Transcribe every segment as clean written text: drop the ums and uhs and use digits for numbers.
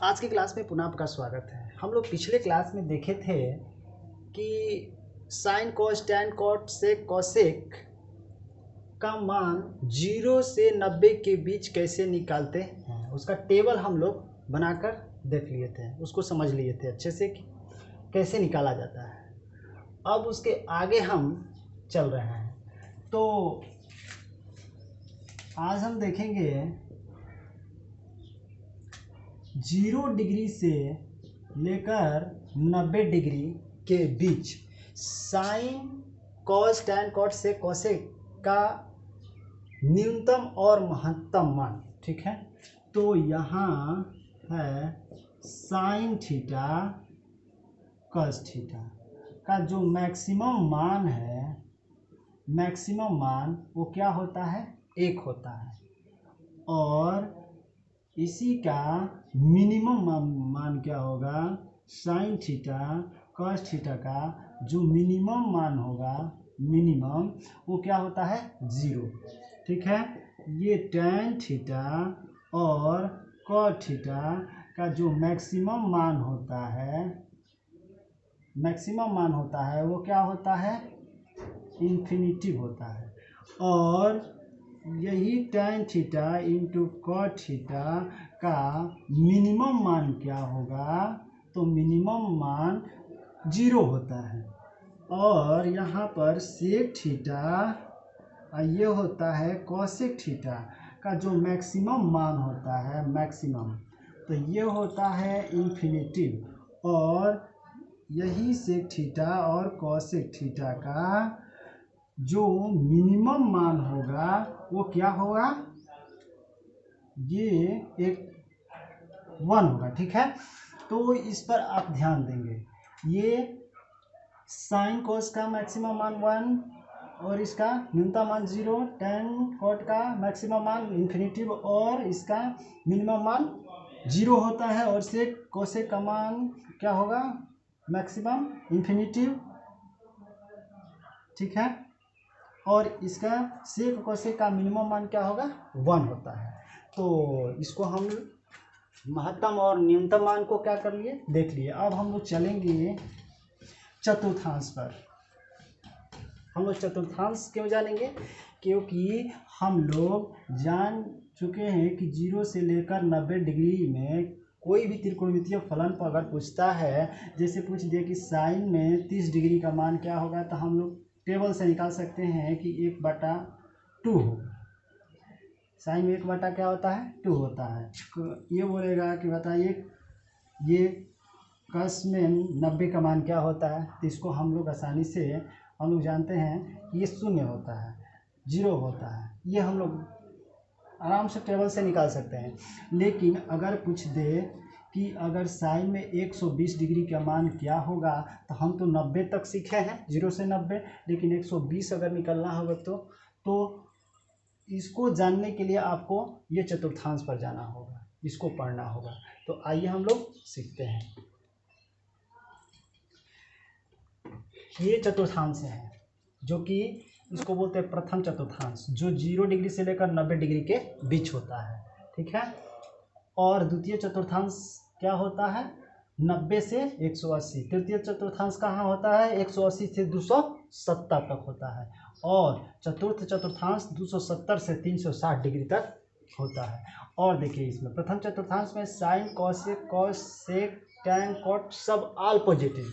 आज की क्लास में पुनः आपका स्वागत है। हम लोग पिछले क्लास में देखे थे कि sine cos tan cot sec cosec का मान 0 से 90 के बीच कैसे निकालते हैं, उसका टेबल हम लोग बनाकर देख लिए थे, उसको समझ लिए थे अच्छे से कि कैसे निकाला जाता है। अब उसके आगे हम चल रहे हैं। तो आज हम देखेंगे 0 डिग्री से लेकर 90 डिग्री के बीच साइन कॉस टैन कॉट से कोसेक का न्यूनतम और महत्तम मान। ठीक है, तो यहाँ है साइन थीटा कॉस थीटा का जो मैक्सिमम मान है, मैक्सिमम मान वो क्या होता है, 1 होता है। और इसी का मिनिमम मान क्या होगा, साइन थीटा कॉस थीटा का जो मिनिमम मान होगा, मिनिमम वो क्या होता है, 0। ठीक है, ये टैन थीटा और कॉस थीटा का जो मैक्सिमम मान होता है, मैक्सिमम मान होता है वो क्या होता है, इन्फिनिटी होता है। और यही tan theta into cot theta का मिनिमम मान क्या होगा, तो मिनिमम मान 0 होता है। और यहाँ पर सेक थीटा ये होता है कोसेक थीटा का जो मैक्सिमम मान होता है, मैक्सिमम, तो ये होता है इन्फिनिटी। और यही सेक थीटा और कोसेक थीटा का जो मिनिमम मान होगा वो क्या होगा, ये एक 1 होगा। ठीक है, तो इस पर आप ध्यान देंगे। ये साइन कोस का मैक्सिमम मान 1 और इसका न्यूनतम मान 0, टैन कॉट का मैक्सिमम मान इन्फिनिटी और इसका मिनिमम मान 0 होता है। और सेक कोसेक का मान क्या होगा, मैक्सिमम इन्फिनिटी। ठीक है, और इसका सेक कोसेक का मिनिमम मान क्या होगा, 1 होता है। तो इसको हम महत्तम और न्यूनतम मान को क्या कर लिए, देख लिए। अब हम लोग चलेंगे चतुर्थांश पर। हम लोग चतुर्थांश क्यों जानेंगे, क्योंकि हम लोग जान चुके हैं कि 0 से लेकर 90 डिग्री में कोई भी त्रिकोणमितीय फलन पर अगर पूछता है, जैसे पूछ दिया कि साइन में 30 डिग्री का मान क्या होगा, तो हम लोग टेबल से निकाल सकते हैं कि 1/2 होगा। साइन में 1 बटा क्या होता है, 2 होता है। ये बोलेगा कि बताइए ये कस में 90 का मान क्या होता है, तो इसको हम लोग आसानी से हम लोग जानते हैं कि ये 0 होता है, 0 होता है। ये हम लोग आराम से टेबल से निकाल सकते हैं। लेकिन अगर पूछ दे कि अगर साइन में 120 डिग्री का मान क्या होगा, तो हम तो 90 तक सीखे हैं, 0 से 90, लेकिन 120 अगर निकलना होगा तो इसको जानने के लिए आपको ये चतुर्थांश पर जाना होगा, इसको पढ़ना होगा। तो आइए हम लोग सीखते हैं। ये चतुर्थांश है जो कि इसको बोलते हैं प्रथम चतुर्थांश, जो 0 डिग्री से लेकर 90 डिग्री के बीच होता है। ठीक है, और द्वितीय चतुर्थांश क्या होता है, 90 से 180। तृतीय चतुर्थांश कहाँ होता है, 180 से 270 तक होता है। और चतुर्थ चतुर्थांश 270 से 360 डिग्री तक होता है। और देखिए इसमें प्रथम चतुर्थांश में sine cosec cos sec tan cot सब ऑल पॉजिटिव,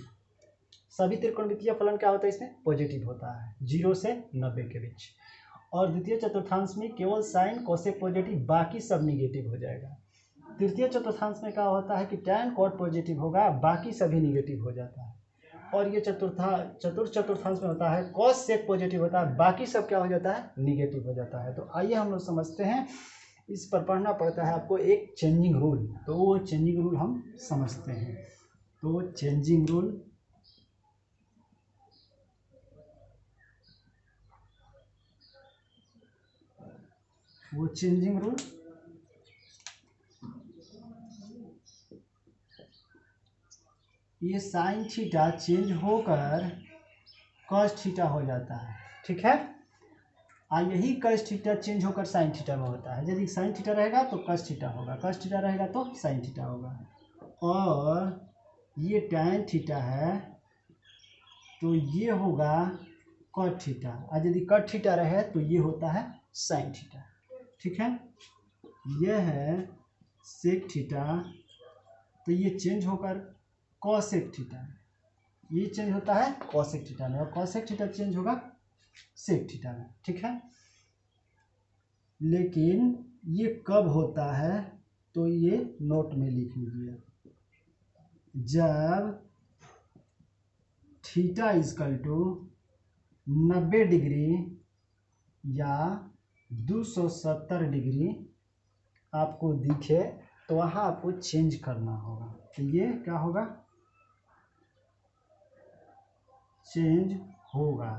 सभी त्रिकोणमितीय फलन क्या होता है, इसमें पॉजिटिव होता है 0 से 90 के बीच। और द्वितीय चतुर्थांश में केवल साइन कोसेक पॉजिटिव, बाकी सब निगेटिव हो जाएगा। तृतीय चतुर्थांश में क्या होता है कि टैन कॉट पॉजिटिव होगा, बाकी सभी निगेटिव हो जाता है। और ये चतुर्थ चतुर्थांश में होता है कॉस सेक पॉजिटिव होता है, बाकी सब क्या हो जाता है, निगेटिव हो जाता है। तो आइए हम लोग समझते हैं। इस पर पढ़ना पड़ता है आपको एक चेंजिंग रूल, तो वो चेंजिंग रूल हम समझते हैं। तो चेंजिंग रूल, वो चेंजिंग रूल ये साइन थीटा चेंज होकर कॉस थीटा हो जाता है। ठीक है, यही कॉस थीटा चेंज होकर साइन थीटा में होता है। यदि साइन थीटा रहेगा तो कॉस थीटा होगा, कॉस थीटा रहेगा तो साइन थीटा होगा। और ये tan थीटा है तो ये होगा cot थीटा, और यदि cot थीटा रहे तो ये होता है sin थीटा। ठीक है, यह है sec थीटा, तो ये चेंज होकर cosec थीटा, ये चेंज होता है cosec थीटा में, और cosec थीटा चेंज होगा sec थीटा में। ठीक है, लेकिन ये कब होता है तो ये नोट में लिख लीजिए, जब थीटा इजकल टू 90 डिग्री या 270 डिग्री आपको दिखे तो वहाँ आपको चेंज करना होगा। तो ये क्या होगा, चेंज होगा,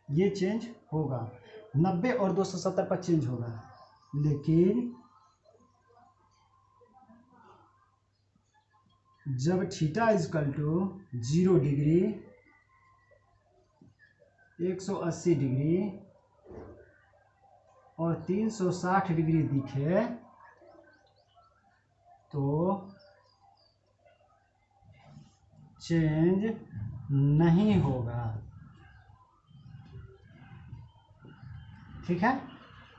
ये चेंज होगा 90 और 270 पर चेंज होगा, लेकिन जब theta is equal to 0 degree, 180 degree और 360 डिग्री दिखे तो चेंज नहीं होगा। ठीक है,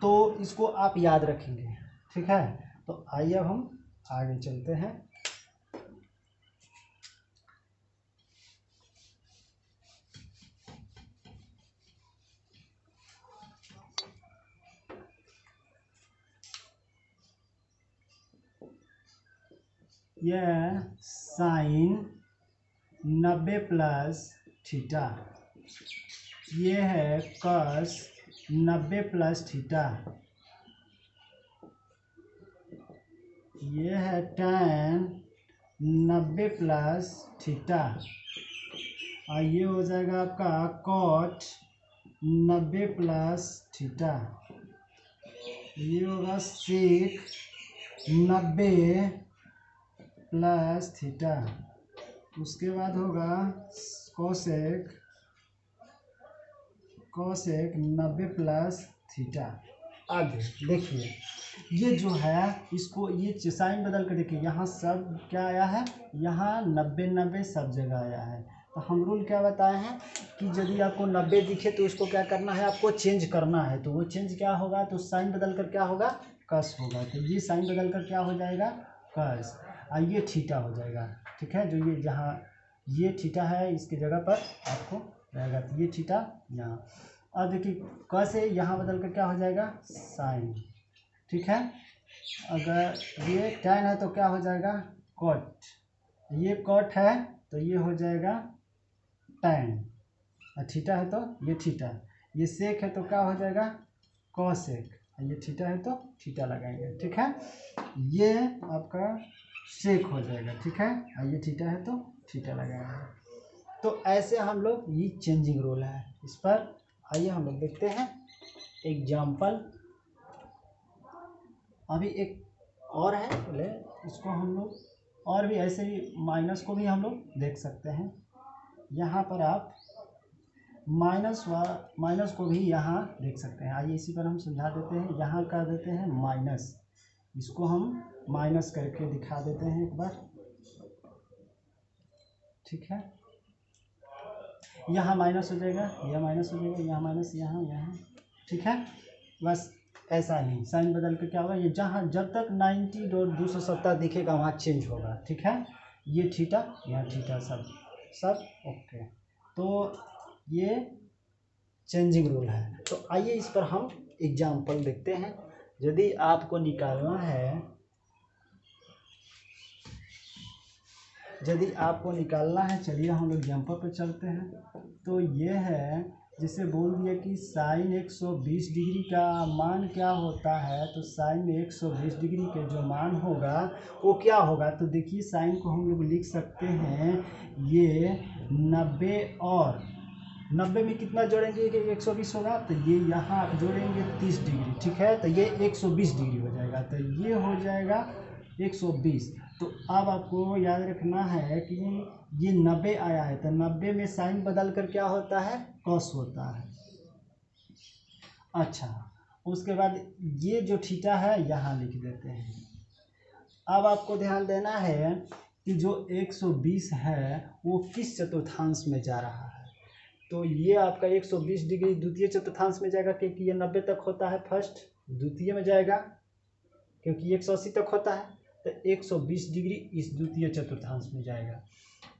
तो इसको आप याद रखेंगे। ठीक है, तो आइए अब हम आगे चलते हैं। यह साइन 90 प्लस थीटा, ये है कॉस 90 प्लस थीटा, ये है tan 90 प्लस थीटा, और ये हो जाएगा आपका कॉट 90 प्लस थीटा, ये होगा सेक 90 प्लस थीटा, उसके बाद होगा कोसेक 90 प्लस थीटा। अब देखिए ये जो है इसको ये साइन बदल कर देखिए, यहाँ सब क्या आया है, यहाँ 90 सब जगह आया है। तो हम रूल क्या बताए हैं कि यदि आपको 90 दिखे तो उसको क्या करना है, आपको चेंज करना है। तो वो चेंज क्या होगा, तो साइन बदल कर क्या होगा, कस होगा। तो ये साइन बदल कर क्या हो जाएगा, कस, और ये थीटा हो जाएगा। ठीक है, जो ये जहाँ ये थीटा है इसकी जगह पर आपको रहेगा, तो ये थीटा यहाँ। अब देखिए कस से यहाँ बदल कर क्या हो जाएगा, साइन। ठीक है, अगर ये tan है तो क्या हो जाएगा, कॉट, ये कॉट है तो ये हो जाएगा tan, और थीटा है तो ये थीटा, ये सेक है तो क्या हो जाएगा, कॉसेक, ये थीटा है तो थीटा लगाएंगे। ठीक है, ये आपका सेक हो जाएगा। ठीक है, और ये थीटा है तो थीटा लगाएंगे। तो ऐसे हम लोग, ये चेंजिंग रूल है इस पर। आइए हम लोग देखते हैं एग्जाम्पल। अभी एक और है, पहले इसको हम लोग, और भी ऐसे ही माइनस को भी हम लोग देख सकते हैं। यहाँ पर आप माइनस को भी यहाँ देख सकते हैं। आइए इसी पर हम समझा देते हैं। यहाँ कर देते हैं माइनस, इसको हम माइनस करके दिखा देते हैं एक बार। ठीक है, यहाँ माइनस हो जाएगा, यह माइनस हो जाएगा, यहाँ माइनस, यहाँ यहाँ। ठीक है, बस ऐसा ही साइन बदल के क्या होगा, ये जहाँ जब तक 90 और 270 दिखेगा वहाँ चेंज होगा। ठीक है, ये थीटा, यहाँ थीटा, सब ओके। तो ये चेंजिंग रूल है। तो आइए इस पर हम एग्जाम्पल देखते हैं। यदि आपको निकालना है, चलिए हम लोग एग्जाम्पल पर चलते हैं। तो ये है, जिसे बोल दिया कि साइन 120 डिग्री का मान क्या होता है, तो साइन 120 डिग्री के जो मान होगा वो क्या होगा। तो देखिए साइन को हम लोग लिख सकते हैं, ये 90 और 90 में कितना जोड़ेंगे कि 120 होगा, तो ये यहाँ आप जोड़ेंगे 30 डिग्री। ठीक है, तो ये 120 डिग्री हो जाएगा, तो ये हो जाएगा 120। तो अब आपको याद रखना है कि ये 90 आया है, तो 90 में साइन बदल कर क्या होता है, कॉस होता है। अच्छा, उसके बाद ये जो थीटा है यहाँ लिख देते हैं, अब आपको ध्यान देना है कि जो 120 है वो किस चतुर्थांश में जा रहा है। तो ये आपका 120 डिग्री द्वितीय चतुर्थांश में जाएगा, क्योंकि ये 90 तक होता है फर्स्ट, द्वितीय में जाएगा क्योंकि 180 तक होता है, तो 120 डिग्री इस द्वितीय चतुर्थांश में जाएगा।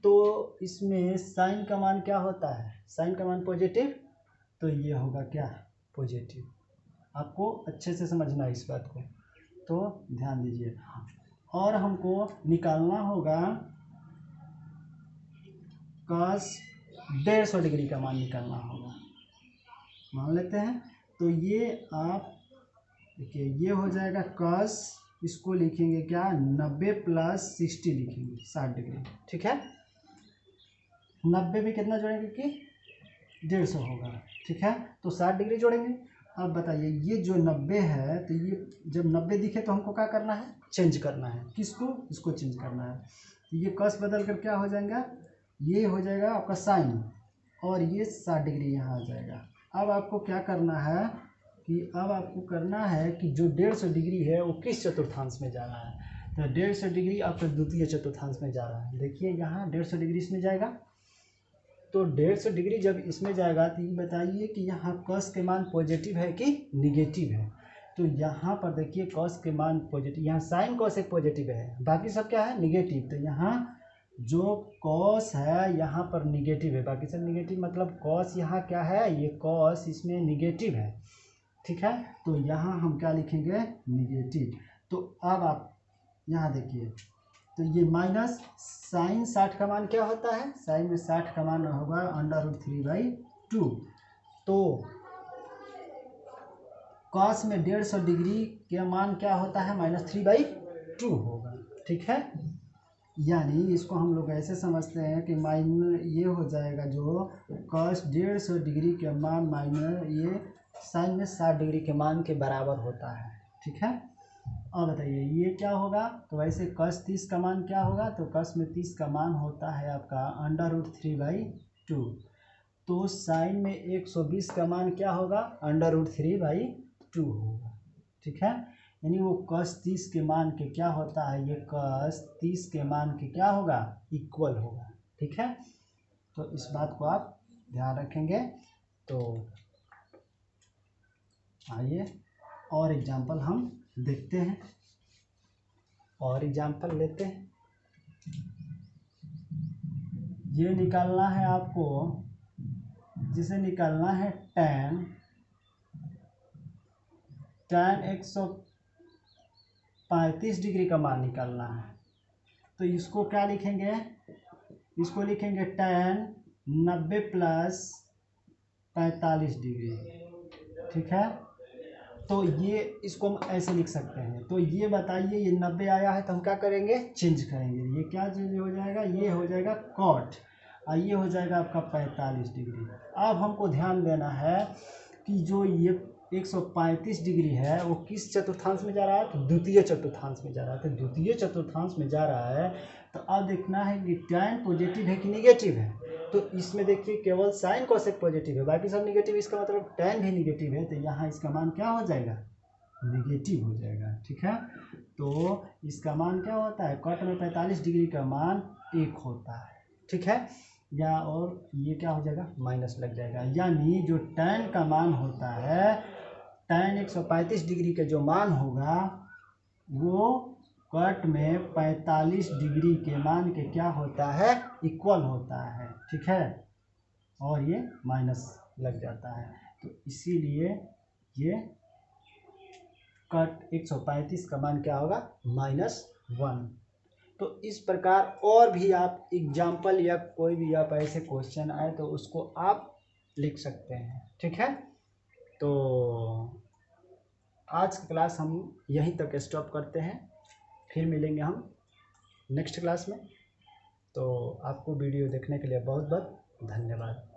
तो इसमें साइन का मान क्या होता है, साइन का मान पॉजिटिव, तो ये होगा क्या, पॉजिटिव। आपको अच्छे से समझना है इस बात को, तो ध्यान दीजिए। और हमको निकालना होगा cos 150 डिग्री का मान निकालना होगा, मान लेते हैं। तो ये आप देखिए, ये हो जाएगा cos, इसको लिखेंगे क्या, 90 + 60 लिखेंगे, 60 डिग्री, ठीक है। 90 में कितना जोड़ेंगे कि 150 होगा, ठीक है। तो 60 डिग्री जोड़ेंगे। अब बताइए, ये जो 90 है, तो ये जब 90 दिखे तो हमको क्या करना है, चेंज करना है, किसको, इसको चेंज करना है। तो ये cos बदल कर क्या हो जाएगा, ये हो जाएगा आपका साइन, और ये 60 डिग्री यहाँ आ जाएगा। अब आपको क्या करना है कि अब आपको करना है कि जो 150 डिग्री है वो किस चतुर्थांश में जा रहा है। तो 150 डिग्री आपका द्वितीय चतुर्थांश में जा रहा है। देखिए यहाँ 150 डिग्री इसमें जाएगा, तो 150 डिग्री जब इसमें जाएगा तो ये बताइए कि यहाँ cos के मान पॉजिटिव है कि निगेटिव है। तो यहाँ पर देखिए cos के मान पॉजिटिव, यहाँ साइन cos एक पॉजिटिव है, बाकी सब क्या है, निगेटिव। तो यहाँ जो cos है यहाँ पर निगेटिव है, बाकी सब निगेटिव, मतलब cos यहाँ क्या है, ये cos इसमें निगेटिव है, ठीक है। तो यहाँ हम क्या लिखेंगे, निगेटिव। तो अब आप यहाँ देखिए, तो ये माइनस साइन 60 का मान क्या होता है, साइन में 60 का मान होगा √3/2। तो cos में 150 डिग्री के मान क्या होता है, -3/2 होगा, ठीक है। यानी इसको हम लोग ऐसे समझते हैं कि ये हो जाएगा जो cos 150 डिग्री के मान माइनस ये साइन में 60 डिग्री के मान के बराबर होता है, ठीक है। अब बताइए ये क्या होगा, तो वैसे cos 30 का मान क्या होगा, तो cos में 30 का मान होता है आपका √3/2। तो साइन में 120 का मान क्या होगा, √3/2 होगा, ठीक है। यानी वो cos 30 के मान के क्या होता है, ये cos 30 के मान के क्या होगा, इक्वल होगा, ठीक है। तो इस बात को आप ध्यान रखेंगे। तो आइए और एग्जाम्पल हम देखते हैं, और एग्जाम्पल लेते हैं। ये निकालना है आपको, जिसे निकालना है tan 135 डिग्री का मान निकालना है। तो इसको क्या लिखेंगे, इसको लिखेंगे tan 90 + 45 डिग्री, ठीक है। तो ये इसको हम ऐसे लिख सकते हैं। तो ये बताइए, ये 90 आया है तो हम क्या करेंगे, चेंज करेंगे। ये क्या चेंज हो जाएगा, ये हो जाएगा cot, और ये हो जाएगा आपका 45 डिग्री। अब हमको ध्यान देना है कि जो ये 135 डिग्री है वो किस चतुर्थांश में जा रहा है, तो द्वितीय चतुर्थांश में जा रहा है। तो द्वितीय चतुर्थांश में जा रहा है, तो अब देखना है कि tan पॉजिटिव है कि निगेटिव है। तो इसमें देखिए केवल साइन cos एक पॉजिटिव है, बाकी सब निगेटिव, इसका मतलब tan भी निगेटिव है। तो यहाँ इसका मान क्या हो जाएगा, निगेटिव हो जाएगा, ठीक है। तो इसका मान क्या होता है, cot में 45 डिग्री का मान 1 होता है, ठीक है। या और ये क्या हो जाएगा, माइनस लग जाएगा। यानी जो tan का मान होता है, tan 135 डिग्री का जो मान होगा वो cot में 45 डिग्री के मान के क्या होता है, इक्वल होता है, ठीक है। और ये माइनस लग जाता है, तो इसीलिए ये cot 135 का मान क्या होगा, -1। तो इस प्रकार और भी आप एग्जाम्पल या कोई भी आप ऐसे क्वेश्चन आए तो उसको आप लिख सकते हैं, ठीक है। तो आज की क्लास हम यहीं तक स्टॉप करते हैं, फिर मिलेंगे हम नेक्स्ट क्लास में। तो आपको वीडियो देखने के लिए बहुत बहुत धन्यवाद।